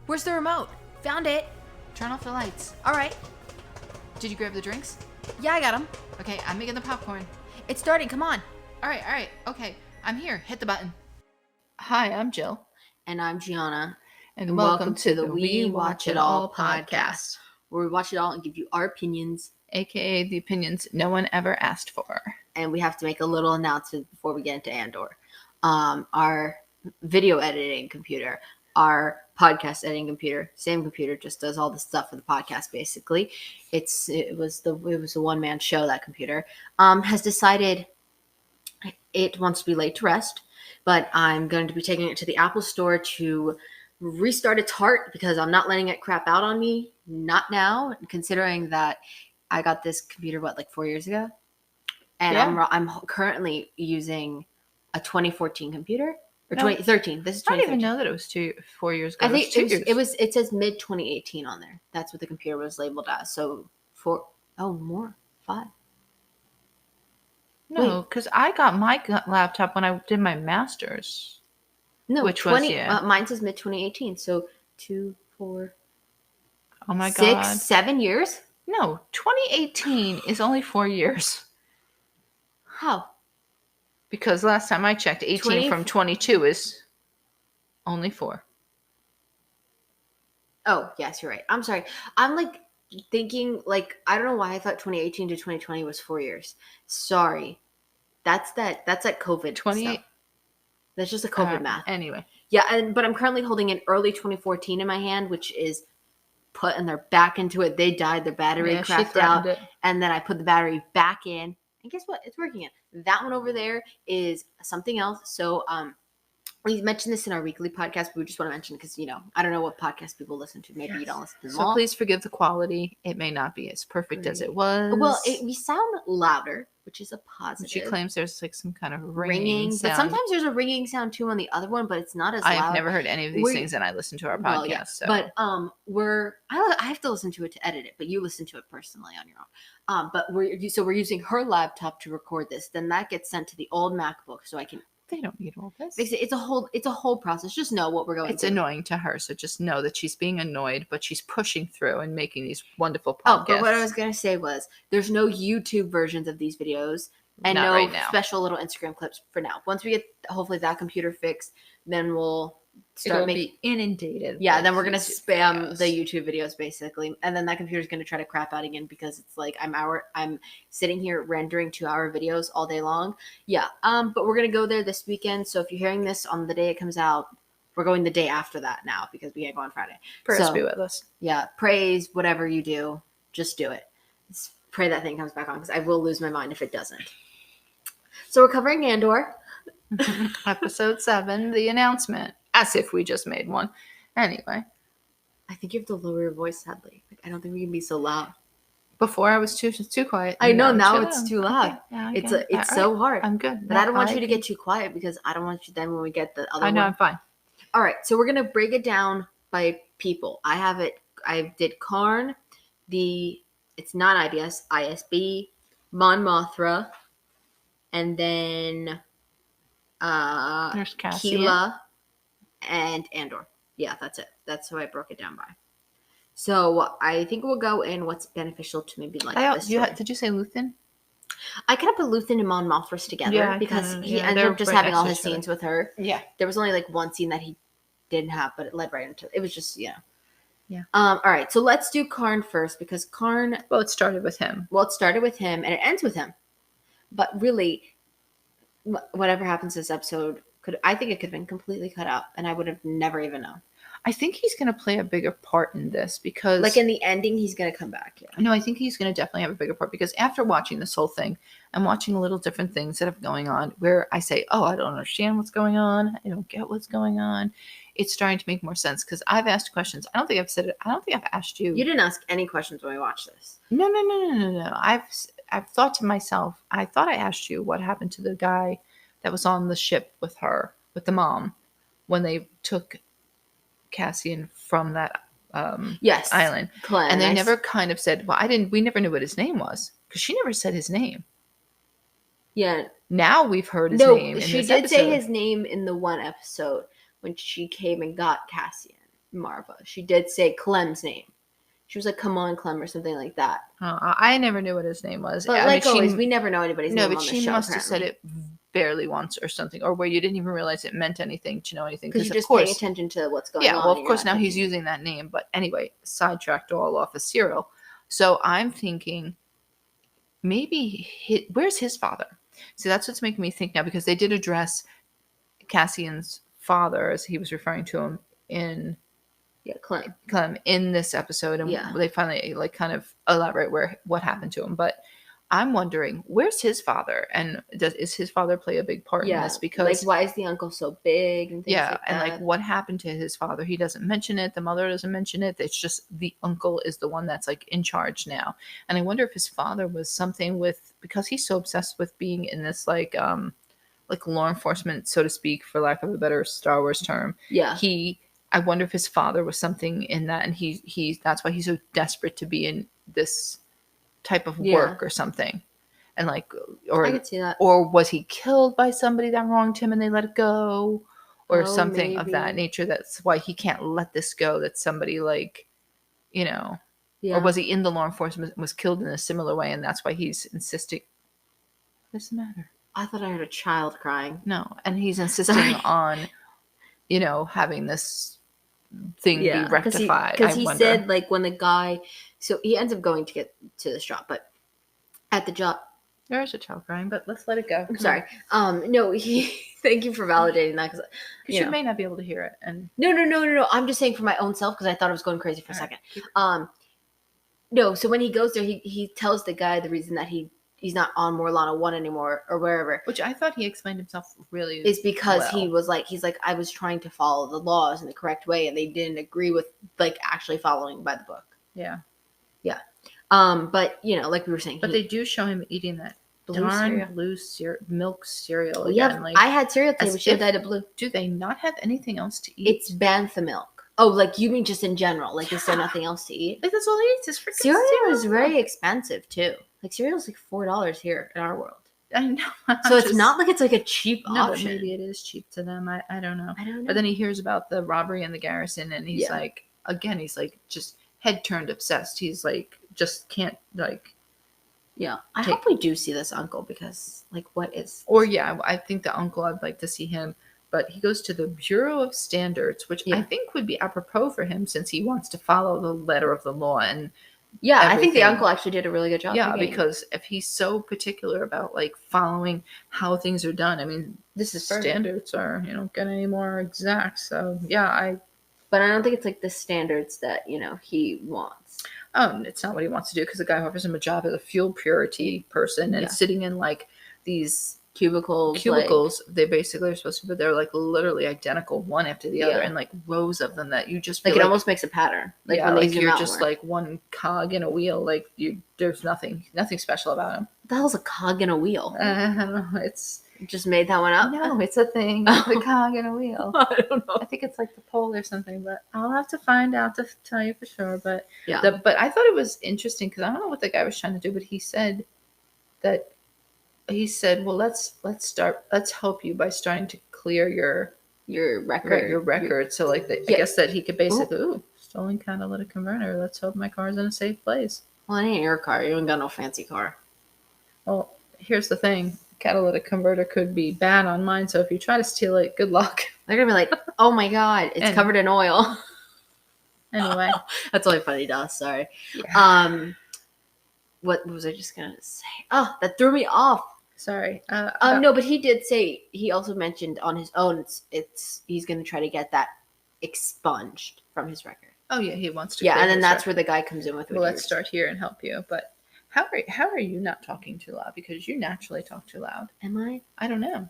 Where's the remote? Found it. Turn off the lights. All right. Did you grab the drinks? Yeah, I got them. Okay, I'm making the popcorn. It's starting. Come on. All right. Okay, I'm here. Hit the button. Hi, I'm Jill. And I'm Gianna. And welcome to the We Watch It All podcast, where we watch it all and give you our opinions. AKA the opinions no one ever asked for. And we have to make a little announcement before we get into Andor. Our video editing computer, our podcast editing computer, same computer, just does all the stuff for the podcast. Basically, it was a one-man show. That computer has decided it wants to be laid to rest, but I'm going to be taking it to the Apple Store to restart its heart because I'm not letting it crap out on me. Not now, considering that I got this computer 4 years ago, and Yeah. I'm currently using a 2014 computer or 2013. This is 2013. I didn't even know that it was 4 years ago. I think 2 years. It says mid 2018 on there. That's what the computer was labeled as. So more 5. No, because I got my laptop when I did my master's. No, which 20. Was, yeah. Mine says mid 2018. So 2, 4. Oh my 6, God. 7 years? No, 2018 is only 4 years. How? Because last time I checked, 18 from 22 is only 4. Oh, yes, you're right. I'm sorry. I'm thinking I don't know why I thought 2018 to 2020 was 4 years. Sorry. That's that COVID 28. stuff. That's just a COVID math. Anyway. Yeah, but I'm currently holding an early 2014 in my hand, which is put and they're back into it. They died. Their battery cracked out. And then I put the battery back in. And guess what? It's working. That one over there is something else. So we mentioned this in our weekly podcast, but we just want to mention because, I don't know what podcast people listen to. Maybe you don't listen to them all. So please forgive the quality. It may not be as perfect as it was. Well, we sound louder, which is a positive. She claims there's some kind of ringing sound. But sometimes there's a ringing sound too on the other one, but it's not as loud. I have never heard any of these things, and I listen to our podcast. Well, yeah. So. But I have to listen to it to edit it, but you listen to it personally on your own. But we're using her laptop to record this. Then that gets sent to the old MacBook, so I can. They don't need all this. It's a whole process. Just know what we're going. It's annoying to her, so just know that she's being annoyed, but she's pushing through and making these wonderful podcasts. Oh, but what I was going to say was, there's no YouTube versions of these videos, and Not no right now. Special little Instagram clips for now. Once we get hopefully that computer fixed, then we'll start be inundated. Yeah, then we're gonna spam the YouTube videos basically, and then that computer's gonna try to crap out again because it's I'm sitting here rendering 2-hour videos all day long. Yeah, but we're gonna go there this weekend. So if you're hearing this on the day it comes out, we're going the day after that now because we can't go on Friday. Prayers be with us. Yeah, praise whatever you do, just do it. Just pray that thing comes back on because I will lose my mind if it doesn't. So we're covering Andor, episode 7, the announcement. As if we just made one. Anyway. I think you have to lower your voice, sadly. I don't think we can be so loud. Before I was too quiet. I know, now it's too loud. Okay. Yeah, it's so hard. I'm good. But I don't want you to get too quiet because I don't want you then when we get the other one. I know, I'm fine. All right, so we're going to break it down by people. I did Karn, it's not IBS, ISB, Mon Mothra, and then there's Keela, and Andor. Yeah, that's it. That's how I broke it down by. So I think we'll go in what's beneficial to maybe this story. Did you say Luthen? I could have put Luthen and Mon Mothra together because he ended up just having all his scenes with her. Yeah. There was only one scene that he didn't have, but it led right into it. It was just, Yeah. All right, so let's do Karn first because Karn. Well, it started with him. Well, it started with him and it ends with him. But really, whatever happens this episode, I think it could have been completely cut out, and I would have never even known. I think he's going to play a bigger part in this because... in the ending, he's going to come back. Yeah. No, I think he's going to definitely have a bigger part because after watching this whole thing, I'm watching little different things that are going on where I say, oh, I don't understand what's going on. I don't get what's going on. It's starting to make more sense because I've asked questions. I don't think I've said it. I don't think I've asked you. You didn't ask any questions when we watched this. No. I've thought to myself, I thought I asked you what happened to the guy that was on the ship with her, with the mom, when they took Cassian from that island. Clan, and they never kind of said, we never knew what his name was because she never said his name. Yeah. Now we've heard his name. No, she did say his name in the one episode when she came and got Cassian. Marva. She did say Clem's name. She was like, "Come on, Clem," or something like that. I never knew what his name was. But I like mean, always, we never know anybody's no, name but on the she show. must have said Apparently, it barely once or something, or where you didn't even realize it meant anything to know anything. because Because you're of just paying course, attention to what's going yeah. on. Well, of and you're course, not now he's thinking. using that name. But anyway, sidetracked all off of Serial. So I'm thinking maybe where's his father? See, that's what's making me think now because they did address Cassian's father, as he was referring to him in Yeah, Clem. in this episode, and Yeah. they finally like kind of elaborate what happened to him. But I'm wondering, where's his father, and is his father play a big part in this? Because like, why is the uncle so big and things like and that? like what happened to his father? He doesn't mention it. The mother doesn't mention it. It's just the uncle is the one that's like in charge now. And I wonder if his father was something with, because he's so obsessed with being in this like law enforcement, so to speak, for lack of a better Star Wars term. Yeah. I wonder if his father was something in that, and he that's why he's so desperate to be in this type of work or something. And like, or I could see that. Or was he killed by somebody that wronged him and they let it go, or something of that maybe. nature? That's why he can't let this go. That somebody like, Yeah. or was he in the law enforcement, was killed in a similar way, and that's why he's insisting. What's the matter? I thought I heard a child crying. No, and he's insisting on, having this thing be rectified. Because he said like when the guy, so he ends up going to get to this job, but at the job, there is a child crying, but let's let it go. I'm sorry. No, he. Thank you for validating that because you may not be able to hear it. And no. I'm just saying for my own self because I thought I was going crazy for a second. No. So when he goes there, he tells the guy the reason that he's not on Morlana 1 anymore or wherever. Which I thought he explained himself really is because well. he's like, I was trying to follow the laws in the correct way and they didn't agree with like actually following by the book. Yeah. Yeah. But like we were saying. But they do show him eating that blue milk cereal again. Yeah, like, I had cereal today, but she dyed it blue. Do they not have anything else to eat? It's bantha milk. Oh, like you mean just in general? Like, is there nothing else to eat? Like that's all he eats is freaking cereal. Is very expensive too. Like cereal's like $4 here in our world. I know. So it's not like it's like a cheap option. But maybe it is cheap to them. I don't know. But then he hears about the robbery in the garrison, and he's like, again, he's like just head turned obsessed. He's like just can't like. Yeah, I hope we do see this uncle because like what is? Or I think the uncle. I'd like to see him. But he goes to the Bureau of Standards, which I think would be apropos for him since he wants to follow the letter of the law. And I think the uncle actually did a really good job. Yeah, because if he's so particular about like following how things are done, I mean, this is standards are get any more exact. So but I don't think it's like the standards that he wants. It's not what he wants to do because the guy offers him a job as a fuel purity person and sitting in like these cubicles like, they basically are supposed to, but they're like literally identical one after the other, and like rows of them that you just like it almost makes a pattern. Like when like you're just like one cog in a wheel. Like there's nothing special about them. What the hell's a cog in a wheel? I don't know. You just made that one up? No, it's a thing. The cog in a wheel. I don't know. I think it's like the pole or something, but I'll have to find out to tell you for sure. But but I thought it was interesting because I don't know what the guy was trying to do, but he said that. He said, "Well, let's help you by starting to clear your record." So, like, I guess that he could basically, stolen catalytic converter. Let's hope my car's in a safe place. Well, it ain't your car. You ain't got no fancy car. Well, here's the thing: catalytic converter could be bad on mine. So if you try to steal it, good luck. They're gonna be like, "Oh my god, it's covered in oil." Anyway, that's only funny to us. Sorry. Yeah. What was I just gonna say? Oh, that threw me off. Sorry. No, but he did say, he also mentioned on his own, he's going to try to get that expunged from his record. Oh yeah, he wants to. Yeah, and then that's where the guy comes in with. Well, let's start here and help you. But how are you not talking too loud? Because you naturally talk too loud. Am I? I don't know.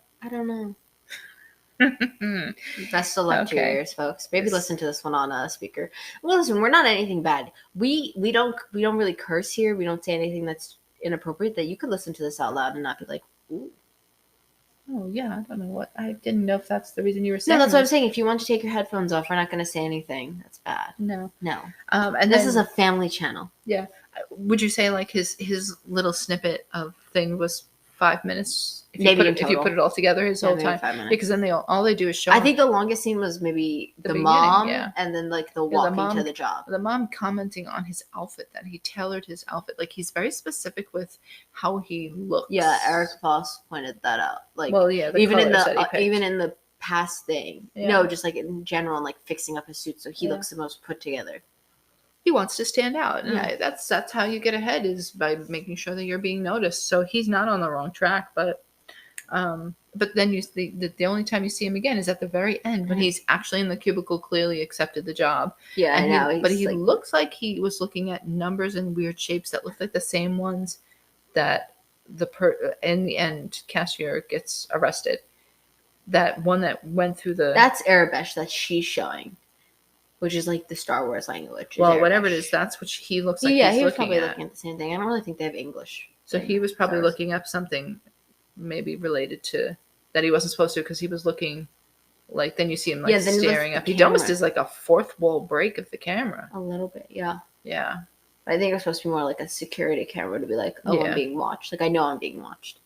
Best of luck to your ears, folks. Maybe listen to this one on a speaker. Well, listen, we're not anything bad. We don't really curse here. We don't say anything that's inappropriate. That you could listen to this out loud and not be like, ooh. Oh yeah, I don't know what. I didn't know if that's the reason you were saying. No, that's what I'm saying. If you want to take your headphones off, we're not going to say anything that's bad. No. And this is a family channel. Yeah. Would you say like his little snippet of thing was 5 minutes if Maybe you in if you total. put it all together his whole maybe time, 5 minutes. because then all they do is show I him think the longest scene was maybe the beginning, mom, yeah. and then like the Yeah, walking to the job. the mom commenting on his outfit, that he tailored his outfit. Like, he's very specific with how he looks. Yeah, Eric Voss pointed that out. Like, well, yeah, the even in colors that he the picked. even in the past thing. Yeah. No, just like in general, and like fixing up his suit so he Yeah. looks the most put together. He wants to stand out, and Yeah. that's how you get ahead, is by making sure that you're being noticed. So he's not on the wrong track, but then you see the only time you see him again is at the very end when he's actually in the cubicle, clearly accepted the job. Yeah, and I know. But he looks like he was looking at numbers and weird shapes that looked like the same ones that in the end cashier gets arrested. That one that went through the That's Arabesh that she's showing, which is like the Star Wars language. Well, whatever it is, that's what he looks like. Yeah, he's he was looking probably at. looking at the same thing. I don't really think they have English. So he was probably looking up something maybe related to that he wasn't supposed to, because he was looking like, then you see him like staring up. He almost does like a fourth wall break of the camera. A little bit, yeah. Yeah. I think it was supposed to be more like a security camera to be like, oh, I'm being watched. Like, I know I'm being watched.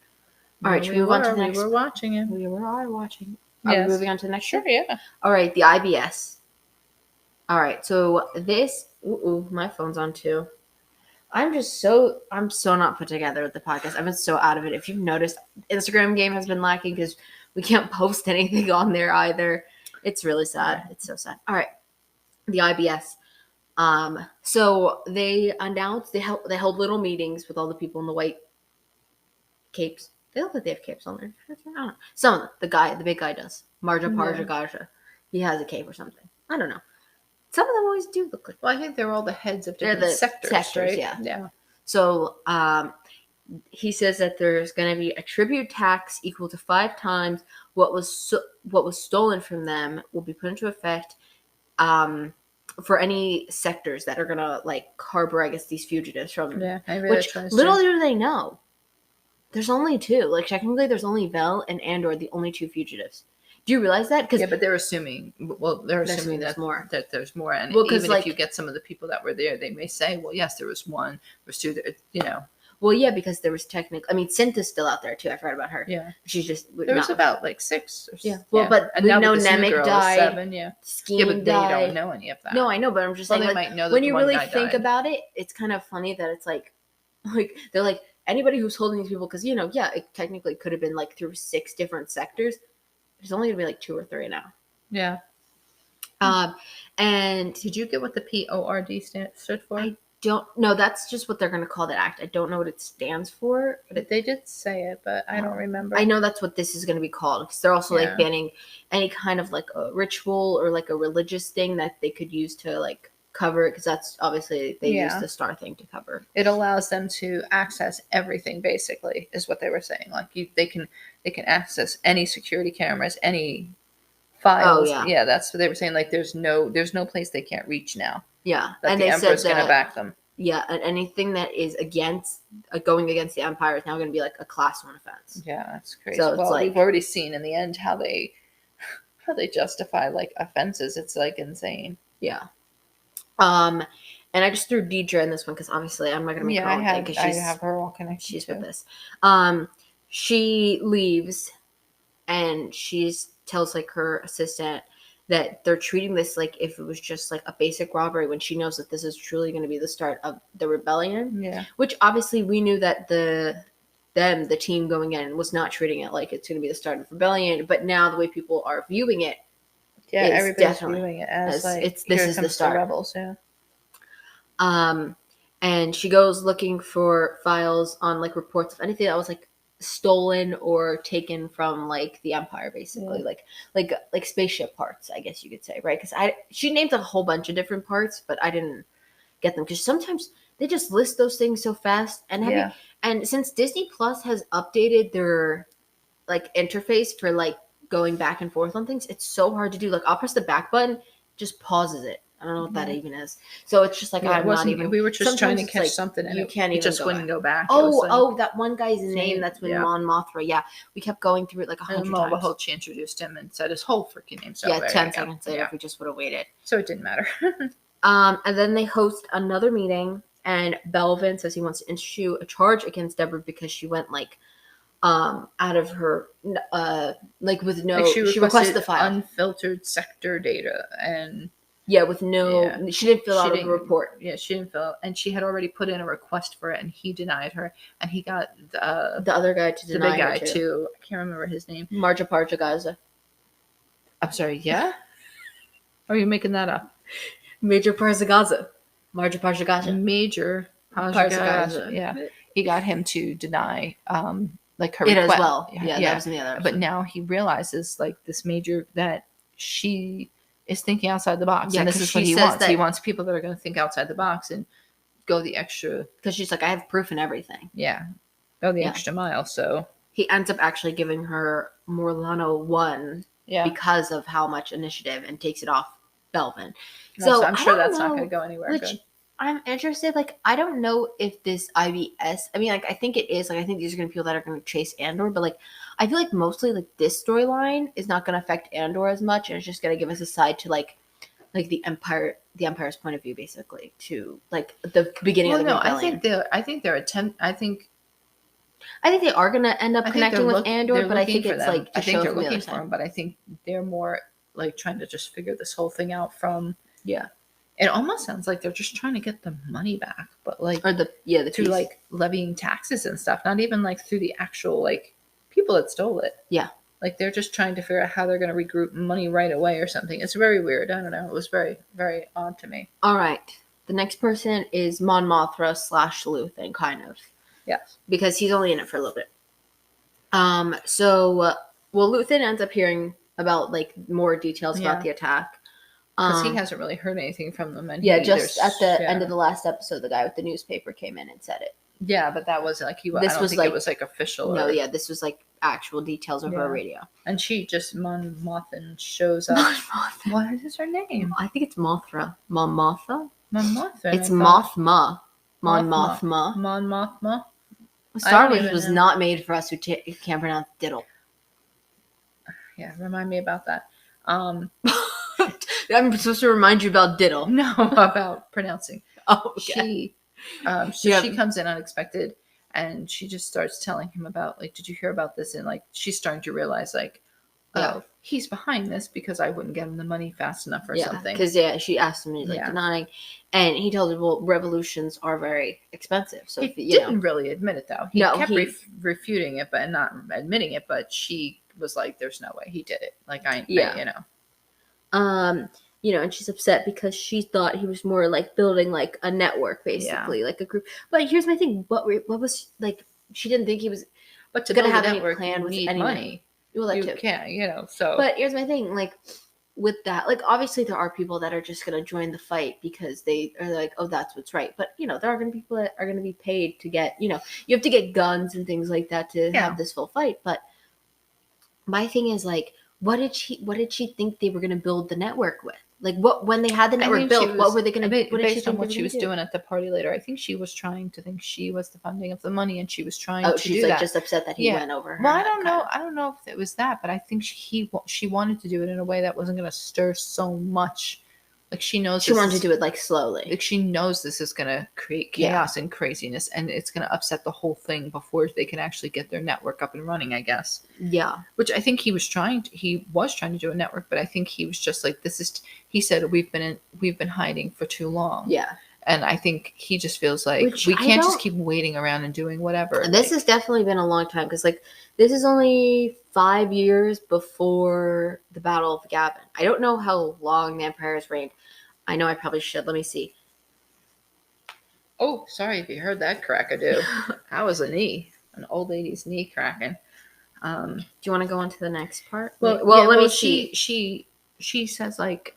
All right, should we move on to the next? We were watching him. We are watching. Are we moving on to the next? Sure, yeah. All right, the IBS. All right, so this. My phone's on too. I'm so not put together with the podcast. I've been so out of it. If you've noticed, Instagram game has been lacking because we can't post anything on there either. It's really sad. It's so sad. All right, the IBS. So they announced they held little meetings with all the people in the white capes. They look like they have capes on there. I don't know. Some of them. The big guy does. Marja Parja Gaja. He has a cape or something. I don't know. Some of them always do look like. Well, I think they're all the heads of different sectors, right? Yeah. So he says that there's going to be a tribute tax equal to 5 times what was stolen from them will be put into effect for any sectors that are going to like harbor, I guess, these fugitives from. Yeah, which little do they know, there's only 2. Like, technically, there's only Vel and Andor, the only 2 fugitives. Do you realize that? Yeah, but they're assuming. Well, they're assuming there's more. That there's more, and even if you get some of the people that were there, they may say, "Well, yes, there was 1, there was 2." You know. Well, yeah, because there was technically. I mean, Cyntha's still out there too. I forgot about her. Yeah, she's just. There was about like 6. Or yeah. Well, but we know Nemec died. 7, yeah. Scheme but died. They don't know any of that. No, I know, but I'm just saying. They like, might know that when you really think died. about it, it's kind of funny that it's like they're like anybody who's holding these people, because it technically could have been like through 6 different sectors. There's only gonna be like 2 or 3 now. Yeah. And did you get what the PORD stood for? I don't know. That's just what they're gonna call that act. I don't know what it stands for. But they did say it, but I don't remember. I know that's what this is gonna be called, because they're also like banning any kind of like a ritual or like a religious thing that they could use to like cover it, because that's obviously they use the star thing to cover. It allows them to access everything, basically, is what they were saying. Like they can access any security cameras, any files. Oh, yeah. That's what they were saying. Like there's no place they can't reach now. Yeah, that and the Emperor's going to back them. Yeah, and anything that is against going against the Empire is now going to be like a class 1 offense. Yeah, that's crazy. So it's like, we've already seen in the end how they justify like offenses. It's like insane. Yeah. And I just threw Deidre in this one because obviously I'm not going to make her own thing, because I have her all connected. She's with this. She leaves, and she tells like her assistant that they're treating this like if it was just like a basic robbery, when she knows that this is truly going to be the start of the rebellion. Yeah. Which obviously we knew that the team going in was not treating it like it's going to be the start of rebellion, but now the way people are viewing it, everybody's viewing it as like this is the start. The rebels, yeah. And she goes looking for files on like reports of anything that was like stolen or taken from like the Empire, basically. Like spaceship parts, I guess you could say, right? Because she named a whole bunch of different parts, but I didn't get them, because sometimes they just list those things so fast. And and since Disney Plus has updated their like interface for like going back and forth on things, it's so hard to do. Like, I'll press the back button, just pauses it. I don't know what that even is. So it's just like, I'm not even. We were just trying to catch something, and you can't even. It just wouldn't go back. Oh, that one guy's name that's been Mon Mothra. Yeah, we kept going through it like 100 times. Well, she introduced him and said his whole freaking name. So 10 seconds later, if we just would have waited. So it didn't matter. And then they host another meeting, and Belvin says he wants to issue a charge against Deborah because she went like out of her, like with no, Like she she requested requested the file. unfiltered sector data, and Yeah, with no, yeah, she didn't fill she out a didn't. report. Yeah, she didn't fill, and she had already put in a request for it, and he denied her, and he got The other guy to the deny big her guy too. too. I can't remember his name. Marja Parja Gaza. I'm sorry. Yeah. Or are you making that up? Major Parza Gaza. Marja Parja Gaza. Major Parza Gaza. Yeah, he got him to deny like her It as request. well. Yeah, that was in the other But episode. now he realizes like this major that she is thinking outside the box, Yeah, and this 'cause is what she he says wants. He that- wants people that are going to think outside the box and go the extra. Because she's like, I have proof and everything. Yeah, go the Yeah. extra mile. So He ends up actually giving her Morlano 1 yeah, because of how much initiative, and takes it off Belvin. so I'm I sure don't that's not know going to go anywhere which good. I'm interested. Like, I don't know if this IBS. I mean, like, I think it is. Like, I think these are going to be people that are going to chase Andor. But like, I feel like mostly like this storyline is not going to affect Andor as much, and it's just going to give us a side to like the Empire's point of view, basically, to like the beginning Well, of the no, rebellion. I think they're I think they are going to end up I think connecting with they're Andor, but I looking think for it's them. like to I think show they're from the other looking for side. them, but I think they're more like trying to just figure this whole thing out from. Yeah. It almost sounds like they're just trying to get the money back, but like Or the through piece. like levying taxes and stuff. Not even like through the actual like people that stole it. Yeah. Like they're just trying to figure out how they're going to regroup money right away or something. It's very weird. I don't know. It was very very odd to me. All right. The next person is Mon Mothra / Luthen, kind of. Yes. Because he's only in it for a little bit. So, Luthen ends up hearing about like more details about the attack. Because he hasn't really heard anything from them. And just at the end of the last episode, the guy with the newspaper came in and said it. Yeah, but that was like This I don't was think like, it was like official. No, yeah, this was like actual details over a radio. And she just Mon Mothma shows up. What is her name? I think it's Mothra. Mon Mothma? Mon Mothma. It's Mothma. Mon Mothma. Mon Mothma. Star Wars was not made for us who can't pronounce diddle. Yeah, remind me about that. I'm supposed to remind you about diddle. No, about pronouncing. Oh, okay. She comes in unexpected, and she just starts telling him about like, did you hear about this? And like, she's starting to realize like, oh, he's behind this because I wouldn't get him the money fast enough or something. Because she asked him, he's like denying, and he told her, well, revolutions are very expensive. So he didn't really admit it though. He kept refuting it, but not admitting it. But she was like, "There's no way he did it. Like I, and she's upset because she thought he was more like building like a network, basically, like a group. But here's my thing: what was like? She didn't think he was, but to gonna build have a network, any plan with any money. Well, that you too. can't, So, but here's my thing: like with that, like obviously there are people that are just gonna join the fight because they are like, oh, that's what's right. But there are gonna be people that are gonna be paid to get, you have to get guns and things like that to have this full fight. But my thing is like, what did she think they were gonna build the network with? Like when they had the network built, what were they going to do? Based on what she was doing at the party later, I think she was trying to think she was the funding of the money, and she was trying to do that. Just upset that he went over her. Well, I don't know. I don't know if it was that, but I think she wanted to do it in a way that wasn't going to stir so much. Like she knows she wanted to do it like slowly. Like she knows this is going to create chaos and craziness, and it's going to upset the whole thing before they can actually get their network up and running, I guess. Yeah. Which I think he was trying to do a network, but I think he was just like, he said, we've been hiding for too long. Yeah. And I think he just feels like we can't just keep waiting around and doing whatever. This has definitely been a long time because like this is only 5 years before the Battle of Yavin. I don't know how long the Empire has reigned. I know I probably should. Let me see. Oh, sorry if you heard that crack. I do. That was an old lady's knee cracking. Do you want to go on to the next part? Well, let me see. She says like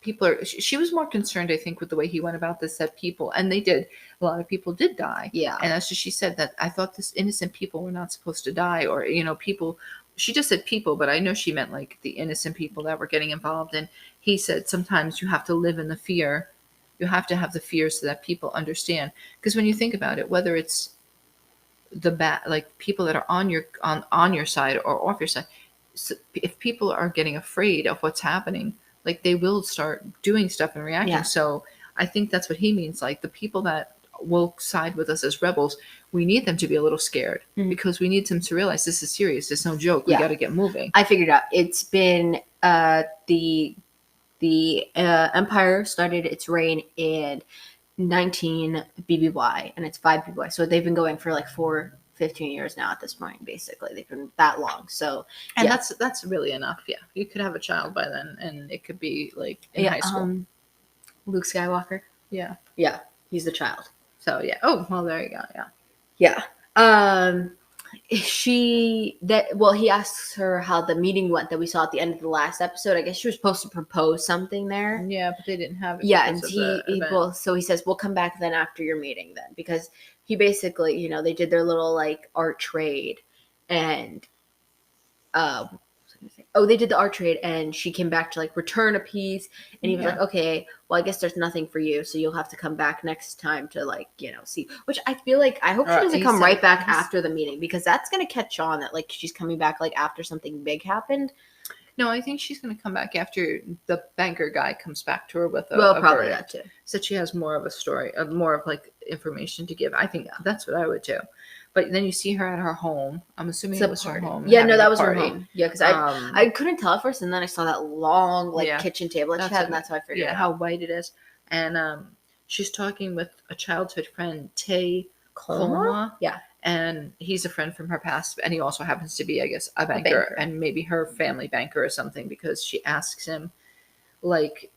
people are. She was more concerned, I think, with the way he went about this. That people, and they did. A lot of people did die. Yeah, and that's just she said that I thought this innocent people were not supposed to die, or people. She just said people, but I know she meant like the innocent people that were getting involved. And he said sometimes you have to live in the fear. You have to have the fear so that people understand. Because when you think about it, whether it's like people that are on your side or off your side, so if people are getting afraid of what's happening, like they will start doing stuff and reacting. Yeah. So I think that's what he means. Like the people that will side with us as rebels, we need them to be a little scared because we need them to realize this is serious. It's no joke. We got to get moving. I figured out. It's been the Empire started its reign in 19 BBY, and it's 5 BBY. So they've been going for like 15 years now at this point, basically. They've been that long. So, and that's really enough. Yeah. You could have a child by then, and it could be like in high school. Luke Skywalker. Yeah. Yeah. He's the child. So, yeah. Oh, well, there you go. Yeah. Yeah. He asks her how the meeting went that we saw at the end of the last episode. I guess she was supposed to propose something there. Yeah, but they didn't have it. Yeah, and so he says, we'll come back then after your meeting then, because he basically, they did their little like art trade, and they did the art trade, and she came back to like return a piece, and he was like, okay, well, I guess there's nothing for you, so you'll have to come back next time to like, see, which I feel like, I hope she doesn't come right back after the meeting, because that's going to catch on that like she's coming back like after something big happened. No, I think she's going to come back after the banker guy comes back to her with a probably verdict. That too. So she has more of a story, more of like information to give. I think that's what I would do. But then you see her at her home. I'm assuming it was her home. Yeah, no, that was her home. Yeah, because I couldn't tell at first, and then I saw that long kitchen table that she had, and that's how I figured out. How white it is. And she's talking with a childhood friend, Tay Colma. Yeah. And he's a friend from her past, and he also happens to be, I guess, a banker, and maybe her family banker or something, because she asks him, like,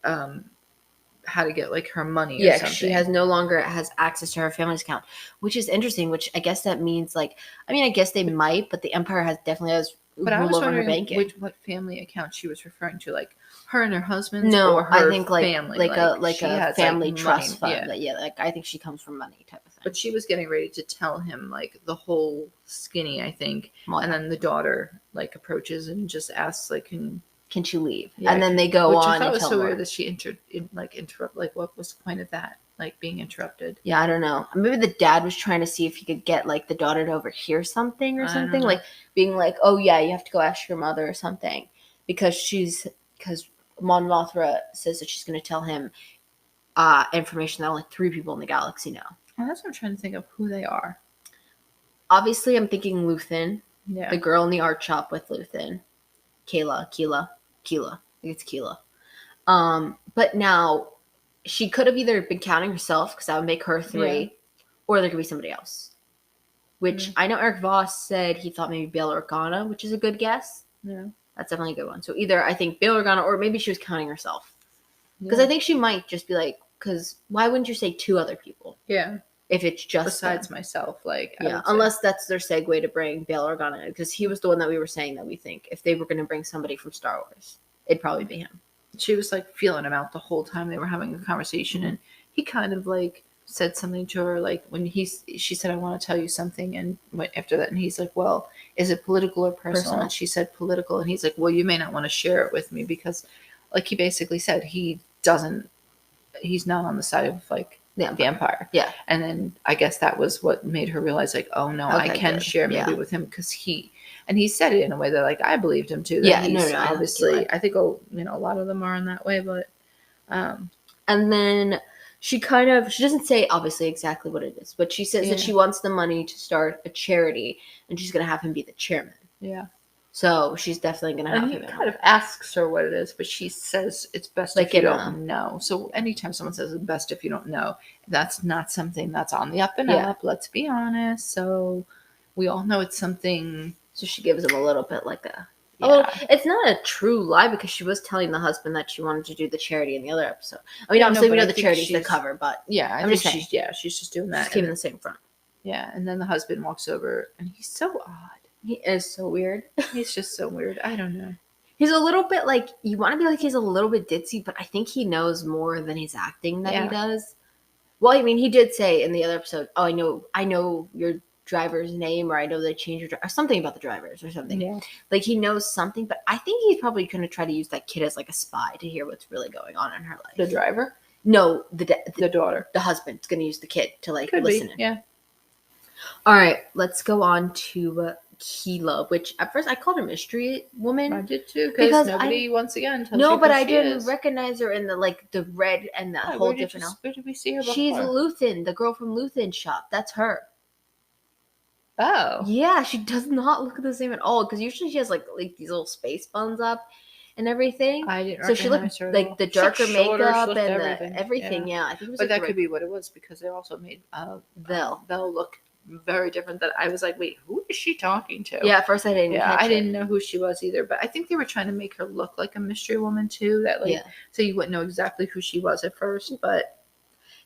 how to get like her money. Or something. She no longer has access to her family's account, which is interesting. Which I guess that means like, I guess they might, but the Empire definitely has rule over her banking. What family account she was referring to, like her and her husband's, no, or her I think like family, like a family like trust money. fund. Yeah. Like I think she comes from money type of thing. But she was getting ready to tell him like the whole skinny, I think, and then the daughter like approaches and just asks like, can she leave? Yeah. And then they go on. I thought it was so weird that she interrupt. Like, what was the point of that? Like being interrupted? Yeah, I don't know. Maybe the dad was trying to see if he could get like the daughter to overhear something or something, like being like, "Oh yeah, you have to go ask your mother or something," because Mon Mothma says that she's going to tell him information that only 3 people in the galaxy know. Well, that's what I'm trying to think of who they are. Obviously, I'm thinking Luthen. Yeah. The girl in the art shop with Luthen. Keela. I think it's Keela. But now, she could have either been counting herself, because that would make her 3, or there could be somebody else. Which I know Eric Voss said he thought maybe Bail Organa, which is a good guess. Yeah. That's definitely a good one. So either I think Bail Organa, or maybe she was counting herself. Because I think she might just be like, because why wouldn't you say 2 other people? Yeah. If it's just besides myself, like unless that's their segue to bring Bail Organa in, because he was the one that we were saying that we think if they were going to bring somebody from Star Wars, it'd probably be him. She was like feeling him out the whole time they were having a conversation, and he kind of like said something to her, like when she said, "I want to tell you something," and after that, and he's like, "Well, is it political or personal?" And she said, "Political," and he's like, "Well, you may not want to share it with me," because, like, he basically said he's not on the side of like the Empire. Yeah. And then I guess that was what made her realize, like, oh no, I can share maybe with him, because he said it in a way that like I believed him too. Yeah, obviously, I think a lot of them are in that way, but and then she doesn't say obviously exactly what it is, but she says that she wants the money to start a charity, and she's gonna have him be the chairman. Yeah. So she's definitely going to have him. And he kind of asks her what it is, but she says it's best if you don't know. So anytime someone says it's best if you don't know, that's not something that's on the up and up. Let's be honest. So we all know it's something. So she gives him a little bit like a little, it's not a true lie, because she was telling the husband that she wanted to do the charity in the other episode. I mean, obviously we know the charity's the cover, but I think she's just doing that. She's keeping the same front. Yeah, and then the husband walks over, and he's so odd. He is so weird. He's just so weird. I don't know. He's a little bit like, you want to be like he's a little bit ditzy, but I think he knows more than he's acting that he does. Well, I mean, he did say in the other episode, "Oh, I know your driver's name," or "I know they changed your or something about the drivers," or something. Yeah. Like, he knows something, but I think he's probably going to try to use that kid as like a spy to hear what's really going on in her life. The driver? No, the daughter. The husband's going to use the kid to like Could listen be. in. Yeah. All right, let's go on to Keela, which at first I called her Mystery Woman. I did too, Because because nobody once again tells no, you but who I she didn't is. recognize her in the red and the Why, whole different. Where did we see her before? She's Luthen, the girl from Luthen's shop. That's her. Oh. Yeah, she does not look the same at all. Because usually she has like these little space buns up and everything. I didn't So she recognize looked her at like all. the She looked darker shorter, makeup she looked and everything. the everything. Yeah, I think it was But like that could be what it was, because they also made Vel. Vel look very different. That I was like, wait, who is she talking to? Yeah, at first I didn't. Yeah, catch I didn't it. know who she was either. But I think they were trying to make her look like a mystery woman too. That like, Yeah. so you wouldn't know exactly who she was at first, but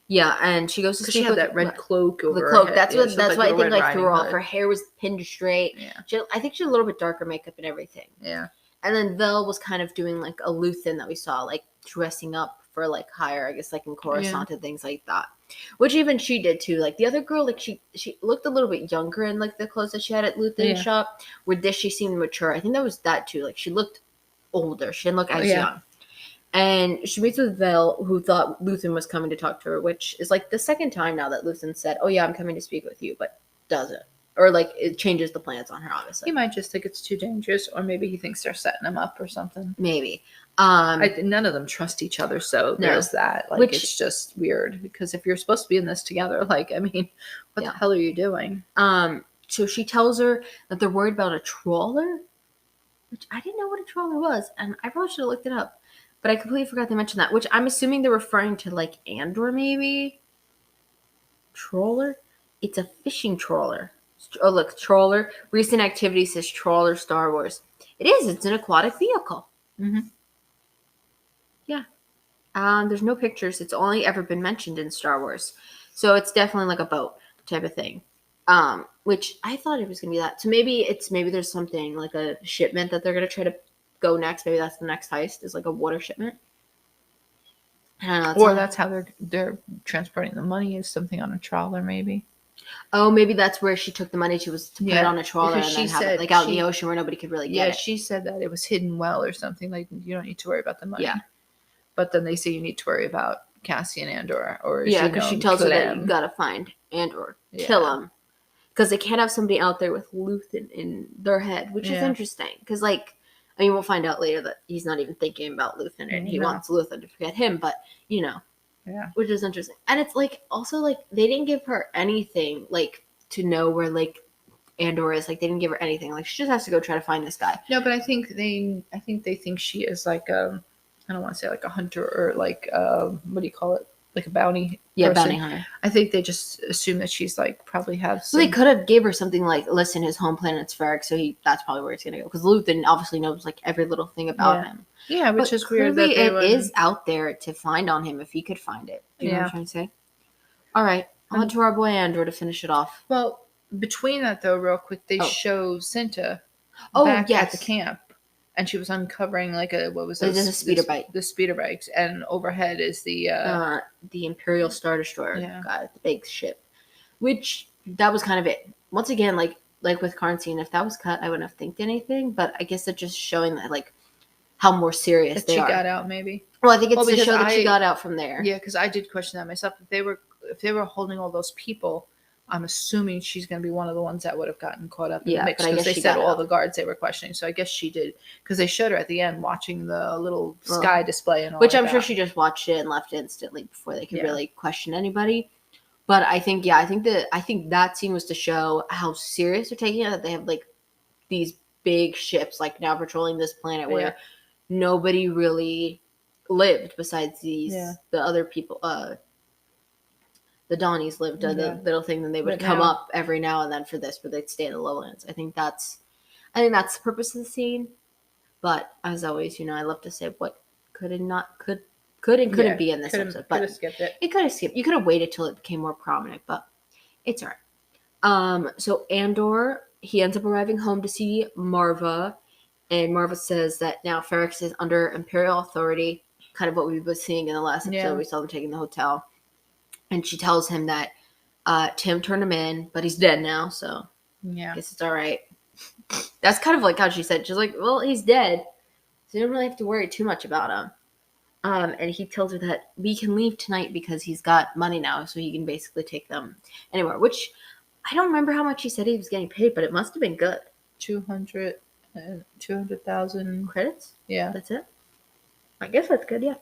Yeah, and she goes to because speak she had with that red cloak over the her cloak. head. That's Yeah, what. she That's looked why I Little think Red like threw her Riding off. Hood. Her hair was pinned straight. Yeah. I think she had a little bit darker makeup and everything. Yeah. And then Vel was kind of doing like a Luthen that we saw, like dressing up for like higher, I guess, like in Coruscant and things like that. Which even she did too. Like the other girl, like she looked a little bit younger in like the clothes that she had at Luthen's shop. Where this she seemed mature. I think that was that too. Like she looked older. She didn't look as young. And she meets with Vel, who thought Luthen was coming to talk to her, which is like the second time now that Luthen said, "Oh yeah, I'm coming to speak with you," but doesn't. Or like it changes the plans on her, obviously. He might just think it's too dangerous, or maybe he thinks they're setting him up or something. Maybe. None of them trust each other, so there's that. Like, it's just weird, because if you're supposed to be in this together, like, I mean, what the hell are you doing? So she tells her that they're worried about a trawler, which I didn't know what a trawler was, and I probably should have looked it up, but I completely forgot to mention that, which I'm assuming they're referring to like Andor, maybe. Trawler? It's a fishing trawler. Oh, look, trawler. Recent activity says trawler Star Wars. It is. It's an aquatic vehicle. Mm-hmm. Yeah. There's no pictures. It's only ever been mentioned in Star Wars. So it's definitely like a boat type of thing. Which I thought it was going to be that. So maybe there's something like a shipment that they're going to try to go next. Maybe that's the next heist, is like a water shipment. I don't know. Or that's how they're transporting the money, is something on a trawler, maybe. Oh, maybe that's where she took the money. She was to put it on a trawler and then have it like out in the ocean where nobody could really get it. Yeah, she said that it was hidden well or something. Like, you don't need to worry about the money. Yeah. But then they say you need to worry about Cassian Andor. Yeah, because she tells her that you gotta find Andor, kill him. Because they can't have somebody out there with Luthen in their head, which is interesting. Because, like, I mean, we'll find out later that he's not even thinking about Luthen and he wants Luthen to forget him, but, you know. Yeah. Which is interesting. And it's, like, also, like, they didn't give her anything, like, to know where, like, Andor is. Like, they didn't give her anything. Like, she just has to go try to find this guy. No, but I think they think she is, like, I don't want to say, like, a hunter or, like, what do you call it? Like a bounty person. Bounty hunter. I think they just assume that she's, like, probably has some... Well, they could have gave her something like, listen, his home planet's Ferric, so that's probably where it's going to go. Because Luthen obviously knows, like, every little thing about him. Yeah, which is weird that it is out there to find on him if he could find it. You know what I'm trying to say? All right. On to our boy Andor to finish it off. Well, between that, though, real quick, they show Cinta back at the camp. And she was uncovering, like, what was it? This is a speeder bike. The speeder bikes. And overhead is the Imperial Star Destroyer. Yeah. The big ship. Which, that was kind of it. Once again, like with Karn scene, if that was cut, I wouldn't have think anything. But I guess it's just showing that, like, how more serious they are. She got out, maybe. Well, I think it's to show that she got out from there. Yeah, because I did question that myself. If they were holding all those people, I'm assuming she's going to be one of the ones that would have gotten caught up in the mix, because they said all the guards they were questioning. So I guess she did, because they showed her at the end watching the little sky display and all. Which I'm sure she just watched it and left instantly before they could really question anybody. But I think that scene was to show how serious they're taking it. That they have like these big ships like now patrolling this planet where nobody really lived besides the other people. The Donnies lived the little thing, then they would come up every now and then for this, but they'd stay in the lowlands. I think that's the purpose of the scene. But as always, I love to say what could and couldn't be in this episode. But could have skipped it. It could have skipped. You could have waited till it became more prominent, but it's all right. So Andor, he ends up arriving home to see Marva, and Marva says that now Ferrix is under Imperial authority, kind of what we were seeing in the last episode. We saw them taking the hotel. And she tells him that Tim turned him in, but he's dead now, so I guess it's all right. That's kind of like how she said. She's like, well, he's dead, so you don't really have to worry too much about him. And he tells her that we can leave tonight because he's got money now, so he can basically take them anywhere, which I don't remember how much he said he was getting paid, but it must have been good. 200,000 credits. Yeah. That's it. I guess that's good. Yeah.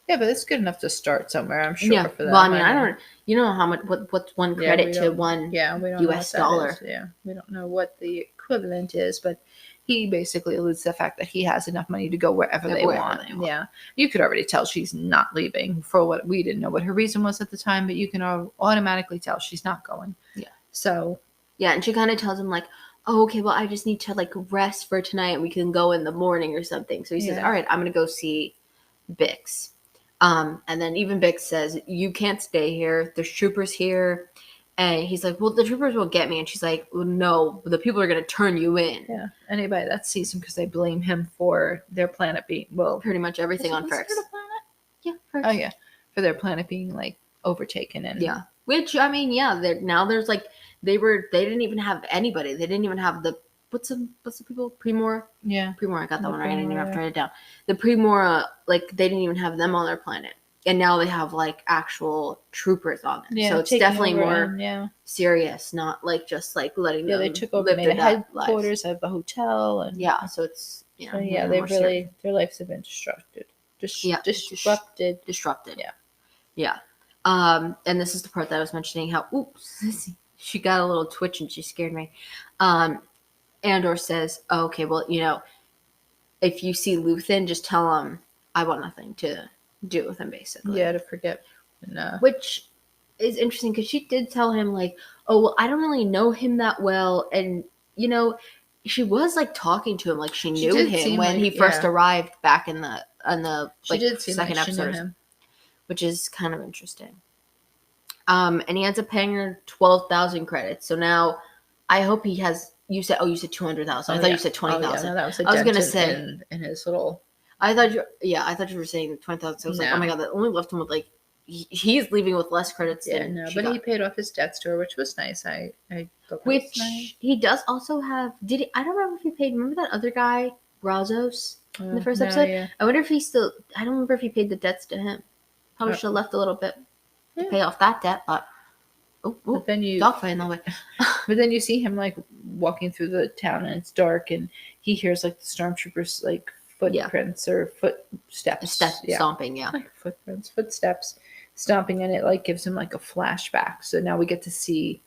Yeah, but it's good enough to start somewhere, I'm sure, Yeah. for Well, I them. mean, I don't. You know how much? What's one Yeah, credit we to don't. one Yeah, we don't know U.S. what that dollar? is. Yeah, we don't know what the equivalent is, but he basically alludes to the fact that he has enough money to go wherever they want. Yeah, you could already tell she's not leaving. For what we didn't know what her reason was at the time, but you can automatically tell she's not going. Yeah. So. Yeah, and she kind of tells him like, "Oh, okay, well, I just need to like rest for tonight, and we can go in the morning or something." So he says, "All right, I'm gonna go see Bix." And then even Bix says, "You can't stay here. There's troopers here." And he's like, "Well, the troopers will get me." And she's like, well, "No, the people are gonna turn you in." Yeah, anybody that sees him because they blame him for their planet being Pretty much everything on Ferx. Yeah, Ferx. Oh yeah, for their planet being like overtaken and yeah. Which I mean, yeah, now there's like they didn't even have anybody. They didn't even have the what's the people Primor. Yeah, Primor. I got that one right. I didn't even have to write it down. The Primor, like they didn't even have them on their planet, and now they have like actual troopers on there. Yeah, so it's definitely more and, serious, not like just like letting them. They took over the headquarters of the hotel, and so it's so they really their lives have been disrupted. Disrupted. Yeah. And this is the part that I was mentioning how, oops, she got a little twitch and she scared me. Andor says, oh, okay, well, if you see Luthen, just tell him I want nothing to do with him, basically. Yeah, to forget. Which is interesting because she did tell him, like, oh, well, I don't really know him that well. And, she was, like, talking to him like she knew him when he first arrived back in the second episode. Which is kind of interesting. And he ends up paying her 12,000 credits. So now, I hope he has. You said 200,000. I thought you said 20,000. No, that was I was gonna say in his little. I thought you were saying 20,000. So I was like, oh my god, that only left him with like he's leaving with less credits. But he paid off his debts to her, which was nice. I thought that which was nice. He does also have. Did he? I don't remember if he paid. Remember that other guy, Brazos, in the first episode? Yeah. I wonder if he still. I don't remember if he paid the debts to him. Probably should have left a little bit to pay off that debt, but but then you dogfighting that way. But then you see him like walking through the town and it's dark and he hears like the stormtroopers like footprints or footsteps. Stomping, like footsteps stomping, and it like gives him like a flashback. So now we get to see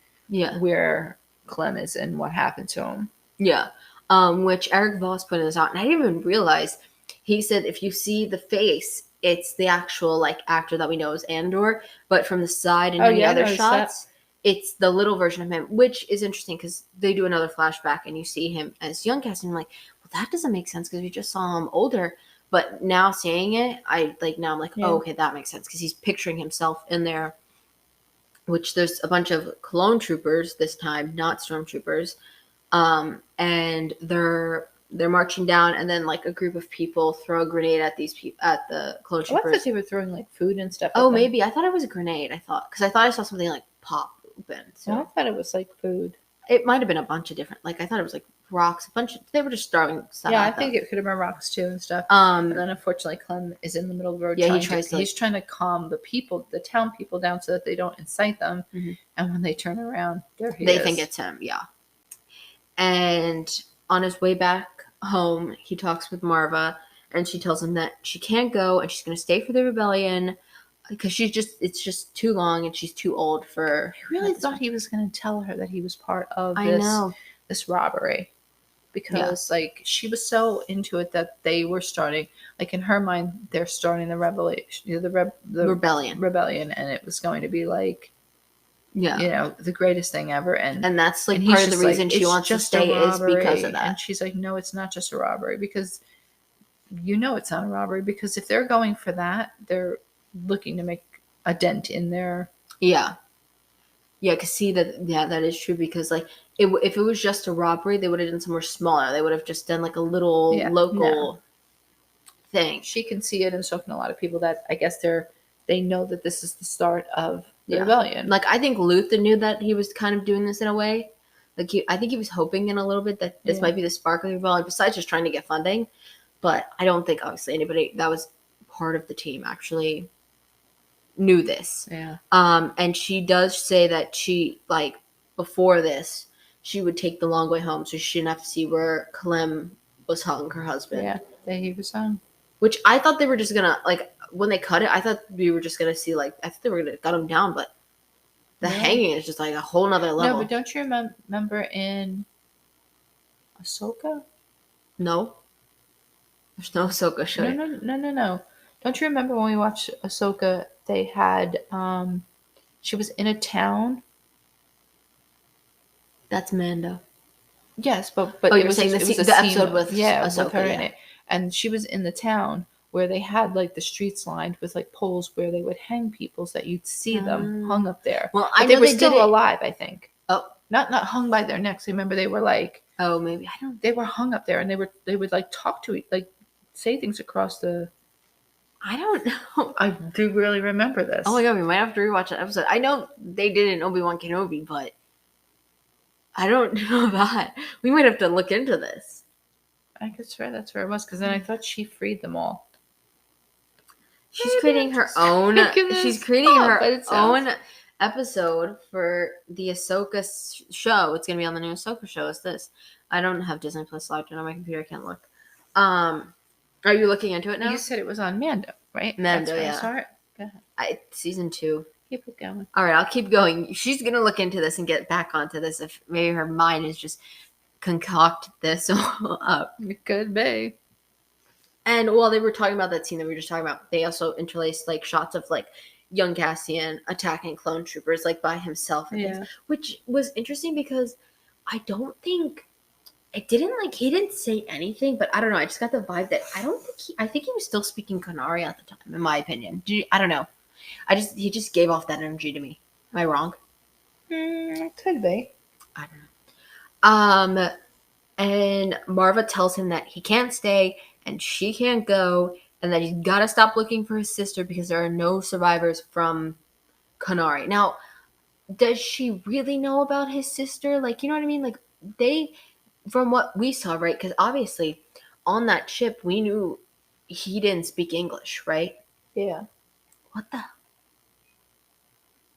where Clem is and what happened to him. Yeah. Which Eric Voss put this out, and I didn't even realize. He said if you see the face, it's the actual like actor that we know as Andor, but from the side and any other shots, it's the little version of him, which is interesting because they do another flashback and you see him as young cast, and I'm like, well, that doesn't make sense because we just saw him older. But now seeing it, I'm like, oh, okay, that makes sense because he's picturing himself in there. Which there's a bunch of clone troopers this time, not stormtroopers, and they're marching down, and then like a group of people throw a grenade at these people at the clone troopers. I thought they were throwing like food and stuff. Oh, maybe I thought it was a grenade. Because I thought I saw something like pop open. So I thought it was like food. It might have been a bunch of different. Like I thought it was like rocks. They were just throwing stuff. Yeah, I think it could have been rocks too and stuff. And then unfortunately, Clem is in the middle of the road. Yeah, he's trying to calm the town people down so that they don't incite them. Mm-hmm. And when they turn around, they think it's him. Yeah. And on his way back home, he talks with Marva, and she tells him that she can't go and she's going to stay for the rebellion because it's just too long and she's too old for. I really thought he was going to tell her that he was part of this robbery, because like she was so into it that they were starting, like in her mind, they're starting the rebellion, and it was going to be like. Yeah, the greatest thing ever, and that's like part of the reason she wants to stay is because of that. And she's like, no, it's not just a robbery, because it's not a robbery, because if they're going for that, they're looking to make a dent in their because that is true, because like if it was just a robbery, they would have done somewhere smaller. They would have just done like a little local thing. She can see it, and so can a lot of people that I guess they know that this is the start of the rebellion. Like I think Luthen knew that he was kind of doing this in a way. Like I think he was hoping in a little bit that this might be the spark of the rebellion, besides just trying to get funding. But I don't think obviously anybody that was part of the team actually knew this. Yeah. And she does say that she, like, before this, she would take the long way home, so she shouldn't have to see where Clem was hung, her husband. Yeah, that he was hung. Which I thought they were just gonna, like, when they cut it, I thought we were just gonna see, like, I thought they were gonna cut him down, but the hanging is just like a whole nother level. No, but don't you remember in Ahsoka? No. There's no Ahsoka show. No. Don't you remember when we watched Ahsoka? They had she was in a town. That's Mando. Yes, but oh, you're saying the episode with Ahsoka, with her in it, and she was in the town where they had like the streets lined with like poles where they would hang people so that you'd see them hung up there. Well, but they were still alive, I think. Oh, not hung by their necks. Remember, they were like, oh, maybe I don't. They were hung up there, and they would like talk to like say things across the. I don't know. I do really remember this. Oh my god, we might have to rewatch that episode. I know they did in Obi-Wan Kenobi, but I don't know that. We might have to look into this. I could swear that's where it was, because then I thought she freed them all. She's creating her own. She's creating her own episode for the Ahsoka show. It's gonna be on the new Ahsoka show. Is this? I don't have Disney Plus logged in on my computer. I can't look. Are you looking into it now? You said it was on Mando, right? Mando, yeah. I saw it. Go ahead. Season 2. Keep it going. All right, I'll keep going. She's gonna look into this and get back onto this. If maybe her mind is just concocted this all up. It could be. And while they were talking about that scene that we were just talking about, they also interlaced like shots of like young Cassian attacking clone troopers like by himself, and things, which was interesting because I don't think it didn't like he didn't say anything, but I don't know. I just got the vibe that I think he was still speaking Qunari at the time, in my opinion. I don't know. He just gave off that energy to me. Am I wrong? Could be. I don't know. And Marva tells him that he can't stay and she can't go, and that he's got to stop looking for his sister because there are no survivors from Qunari. Now, does she really know about his sister? Like, you know what I mean? Like, from what we saw, right? Because obviously, on that ship, we knew he didn't speak English, right? Yeah. What the?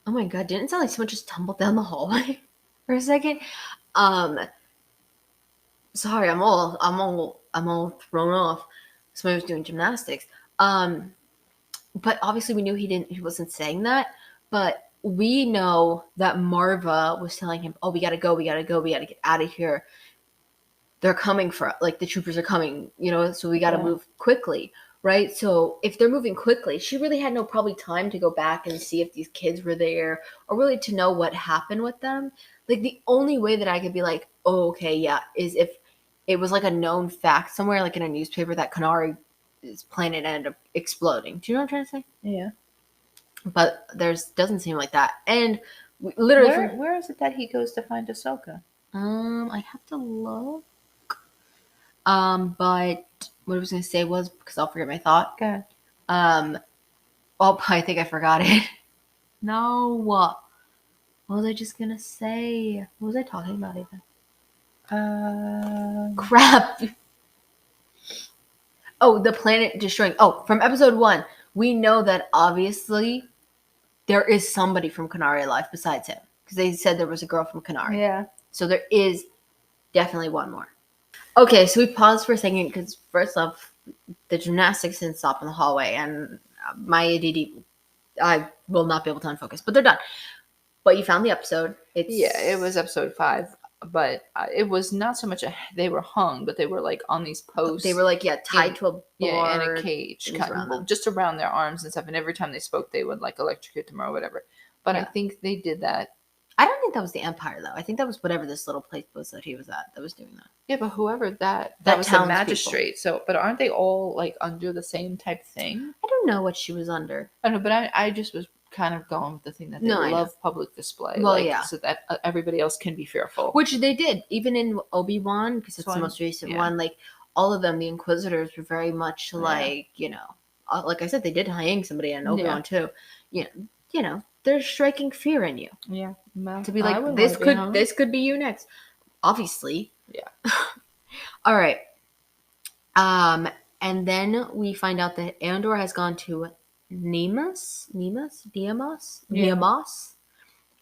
Oh my god! Didn't it sound like someone just tumbled down the hallway for a second? Sorry, I'm all thrown off. Somebody was doing gymnastics. But obviously we knew he wasn't saying that. But we know that Marva was telling him, "Oh, we gotta go, we gotta get out of here. They're coming for like the troopers are coming, so we gotta move quickly." Right? So if they're moving quickly, she really had no probably time to go back and see if these kids were there or really to know what happened with them. Like the only way that I could be like, oh, okay, yeah, is if it was like a known fact somewhere, like in a newspaper, that Qunari's planet ended up exploding. Do you know what I'm trying to say? Yeah. But doesn't seem like that. And literally, where is it that he goes to find Ahsoka? I have to look. But what I was going to say was, because I'll forget my thought. Okay. I think I forgot it. No. What was I just going to say? What was I talking about even? Crap. Oh, the planet destroying. Oh, from episode 1, we know that obviously there is somebody from Qunari alive besides him. Because they said there was a girl from Qunari. Yeah. So there is definitely one more. Okay, so we paused for a second because first off, the gymnastics didn't stop in the hallway, and my ADD, I will not be able to unfocus, but they're done. But you found the episode. It was episode 5, but it was not so much they were hung, but they were like on these posts. They were like tied to a bar. Yeah, in a cage, just around their arms and stuff. And every time they spoke, they would like electrocute them or whatever. But I think they did that. I don't think that was the Empire, though. I think that was whatever this little place was that he was at that was doing that. Yeah, but whoever that was the magistrate. People. So, but aren't they all like under the same type thing? I don't know what she was under. I don't know, but I just was kind of going with the thing that they love public display. Well, yeah. So that everybody else can be fearful. Which they did. Even in Obi-Wan, because it's the most recent one, like all of them, the Inquisitors were very much like, like I said, they did hang somebody in Obi-Wan too. They're striking fear in you. Yeah. Well, to be like, this could be you next. Obviously. Yeah. All right. And then we find out that Andor has gone to Nemus.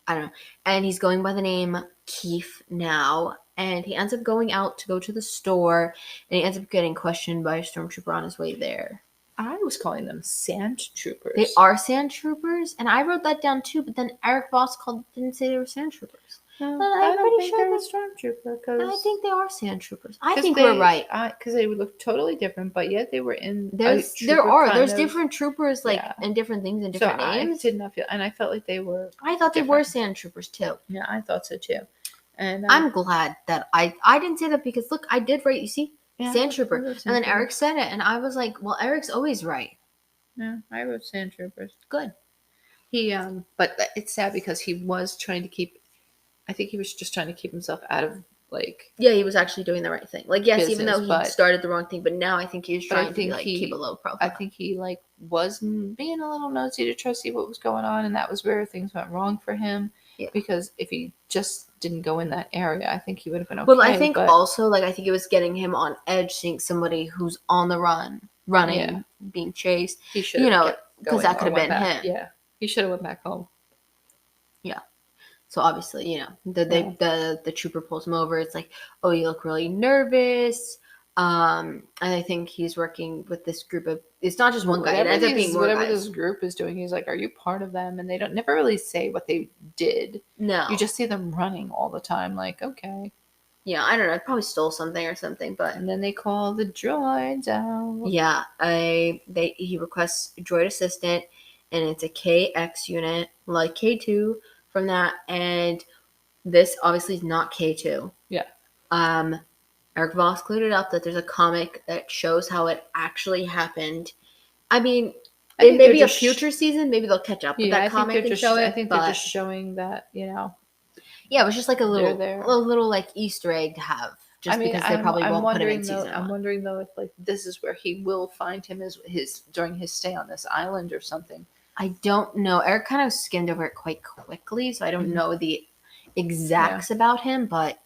I don't know. And he's going by the name Keith now. And he ends up going out to go to the store, and he ends up getting questioned by a stormtrooper on his way there. I was calling them sand troopers. They are sand troopers, and I wrote that down too. But then Eric Voss didn't say they were sand troopers. No, But I don't think they're a stormtrooper. I think they are sand troopers. I think they, we're right. Because they would look totally different, but yet they were in. There's different troopers and different things and different names. I did not feel, and I felt like they were. I thought they were sand troopers too. Yeah, I thought so too. And I'm glad that I didn't say that because look, I did write. You see, sand trooper, and then Eric said it, and I was like, well, Eric's always right. Yeah, I wrote sand troopers. Good. He but it's sad because he was trying to keep. I think he was just trying to keep himself out of Yeah, he was actually doing the right thing. Yes, business, even though he started the wrong thing, but now I think he's trying to keep a low profile. I think he was being a little nosy to try to see what was going on, and that was where things went wrong for him. Yeah. Because if he just didn't go in that area, I think he would have been okay. Well, I think also I think it was getting him on edge, seeing somebody who's on the running, being chased. He should, because that could have been him. Yeah, he should have went back home. Yeah. So obviously, the trooper pulls him over. It's like, oh, you look really nervous. And I think he's working with this group of. It's not just one guy. It ends up being more whatever guys. This group is doing. He's like, "Are you part of them?" And they never really say what they did. No, you just see them running all the time. Like, okay, yeah, I don't know. I probably stole something or something, but and then they call the droids out. Yeah, he requests a droid assistant, and it's a KX unit like K2 from that, and this obviously is not K2. Yeah. Eric Voss cleared it up that there's a comic that shows how it actually happened. I mean, it may be a future season. Maybe they'll catch up with that comic and show it. I think they're just showing that, Yeah, it was just like a little like Easter egg to have. Just because they probably won't put him in season 1. I'm wondering though if this is where he will find him during his stay on this island or something. I don't know. Eric kind of skimmed over it quite quickly, so I don't know the exacts about him, but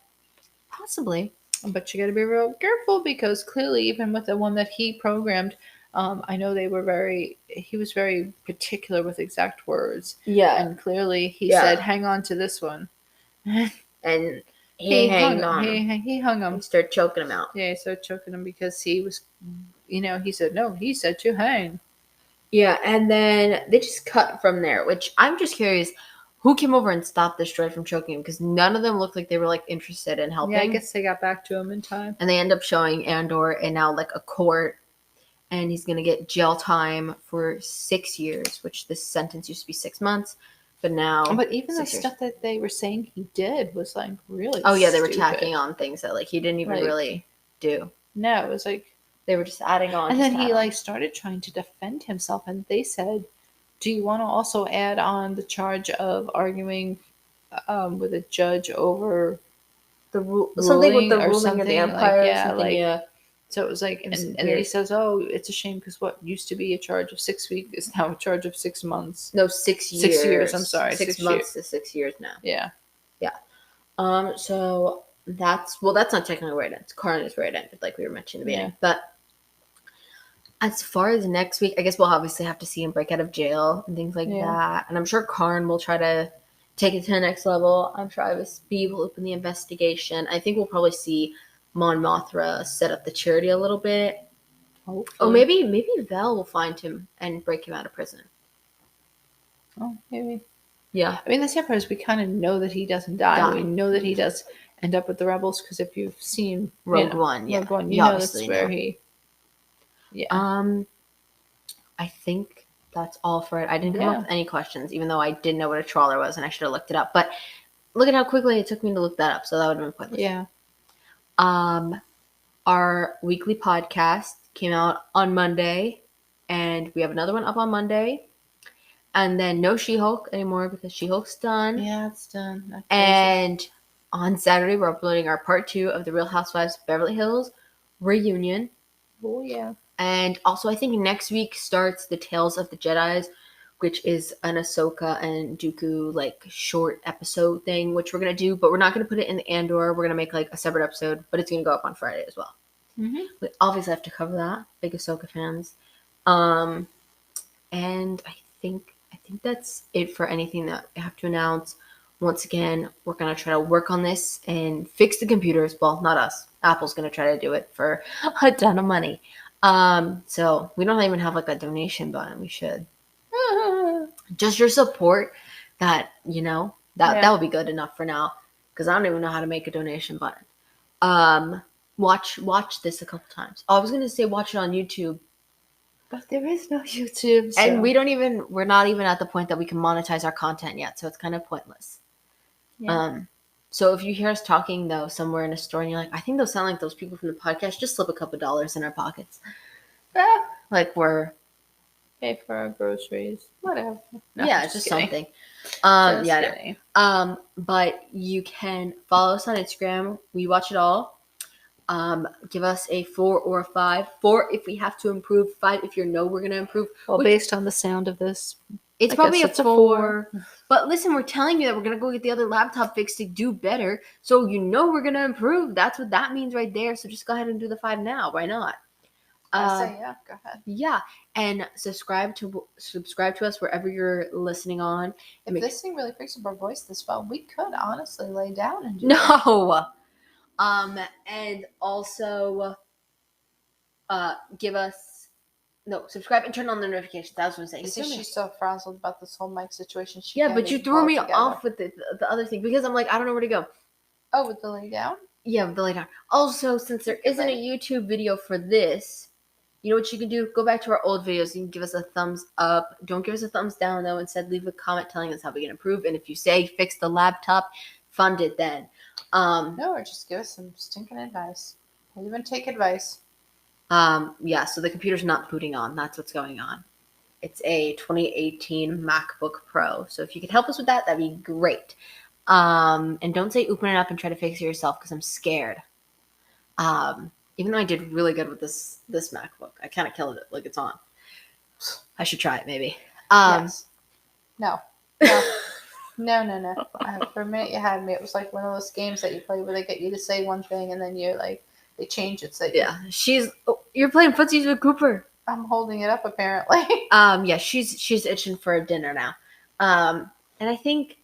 possibly. But you got to be real careful because clearly, even with the one that he programmed, I know he was very particular with exact words. Yeah. And clearly he said, hang on to this one. And he hung on. He hung him. And started choking him out. Yeah, he started choking him because he was, he said, no, he said to hang. Yeah, and then they just cut from there, which I'm just curious. Who came over and stopped this droid from choking him? Because none of them looked like they were interested in helping. Yeah, I guess they got back to him in time. And they end up showing Andor in now a court, and he's gonna get jail time for 6 years, which this sentence used to be 6 months, but now. But even the stuff that they were saying he did was really. Oh yeah, they were tacking on things that he didn't even really do. No, it was they were just adding on. And then he started trying to defend himself, and they said, do you want to also add on the charge of arguing with a judge over the something with the ruling of the empire? Yeah. So it was and then he says, "Oh, it's a shame because what used to be a charge of 6 weeks is now a charge of 6 months." No, 6 years. 6 years. I'm sorry, 6 months to 6 years now. Yeah. So that's not technically where it ends. Karn is where it ended, like we were mentioning in the beginning, but. As far as next week, I guess we'll obviously have to see him break out of jail and things like that. And I'm sure Karn will try to take it to the next level. I'm sure ISB will open the investigation. I think we'll probably see Mon Mothma set up the charity a little bit. Hopefully. Oh, maybe Vel will find him and break him out of prison. Oh, maybe. Yeah. I mean, the sad part is we kind of know that he doesn't die. We know that he does end up with the rebels because if you've seen Rogue One, you know that's where he... Yeah. I think that's all for it. I didn't come up with any questions, even though I didn't know what a trawler was, and I should have looked it up. But look at how quickly it took me to look that up, so that would have been pointless. Yeah. Our weekly podcast came out on Monday, and we have another one up on Monday. And then no She-Hulk anymore because She-Hulk's done. Yeah, it's done. And on Saturday, we're uploading our part 2 of the Real Housewives of Beverly Hills reunion. Oh, yeah. And also, I think next week starts the Tales of the Jedis, which is an Ahsoka and Dooku short episode thing, which we're gonna do, but we're not gonna put it in the Andor. We're gonna make a separate episode, but it's gonna go up on Friday as well. Mm-hmm. We obviously have to cover that, big Ahsoka fans. And I think that's it for anything that I have to announce. once again, we're going to try to work on this and fix the computers. Well, not us. Apple's going to try to do it for a ton of money. So we don't even have like a donation button. We should. Just your support that, that would be good enough for now. Because I don't even know how to make a donation button. Watch this a couple times. Oh, I was going to say watch it on YouTube. But there is no YouTube. So. And we're not even at the point that we can monetize our content yet. So it's kind of pointless. Yeah. So if you hear us talking though somewhere in a store and you're like, I think those sound like those people from the podcast, just slip a couple dollars in our pockets. Like we're pay for our groceries, whatever. No, yeah, just something. Kidding. But you can follow us on Instagram. We watch it all. Give us a 4 or a 5. 4 if we have to improve. 5 if you know we're gonna improve. Well, based on the sound of this, it's probably a 4. But listen, we're telling you that we're gonna go get the other laptop fixed to do better. So we're gonna improve. That's what that means right there. So just go ahead and do the 5 now. Why not? I say yeah. Go ahead. Yeah, and subscribe to us wherever you're listening on. If this thing really picks up our voice this well, we could honestly lay down and do no. And also, subscribe and turn on the notifications. That was what I was saying. She's so frazzled about this whole mic situation. But you threw me off with the other thing because I'm like, I don't know where to go. Oh, with the lay down? Yeah, with the lay down. Also, since there isn't a YouTube video for this, you know what you can do? Go back to our old videos. You can give us a thumbs up. Don't give us a thumbs down, though. Instead, leave a comment telling us how we can improve. And if you say fix the laptop, fund it then. No, or just give us some stinking advice. We'll even take advice. Yeah, so the computer's not booting on. That's what's going on. It's a 2018 MacBook Pro. So if you could help us with that, that'd be great. And don't say open it up and try to fix it yourself because I'm scared. Even though I did really good with this MacBook, I kind of killed it. Like it's on. I should try it maybe. Yes. No. For a minute you had me. It was like one of those games that you play where they get you to say one thing and then you like they change it. So yeah, you're playing footsies with Cooper. I'm holding it up apparently. Yeah, she's itching for a dinner now. And I think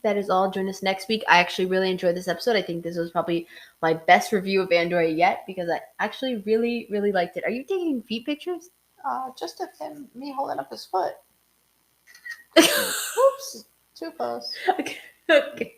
that is all. Join us next week. I actually really enjoyed this episode. I think this was probably my best review of Andor yet because I actually really, really liked it. Are you taking feet pictures? Just of me holding up his foot. Oops, too close. Okay.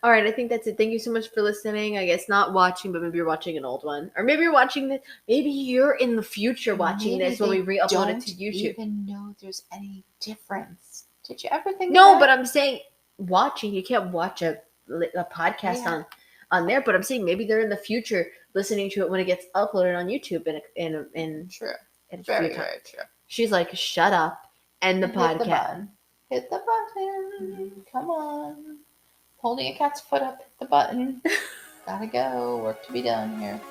All right, I think that's it. Thank you so much for listening. I guess not watching, but maybe you're watching an old one. Or maybe you're watching this. Maybe you're in the future watching this when we re-upload it to YouTube. Don't even know there's any difference. Did you ever think No, but I'm saying watching. You can't watch a podcast on there. But I'm saying maybe they're in the future listening to it when it gets uploaded on YouTube in true. Very true. She's like, shut up. End the podcast. Hit the button. Come on. Holding a cat's foot up, hit the button. Gotta go. Work to be done here.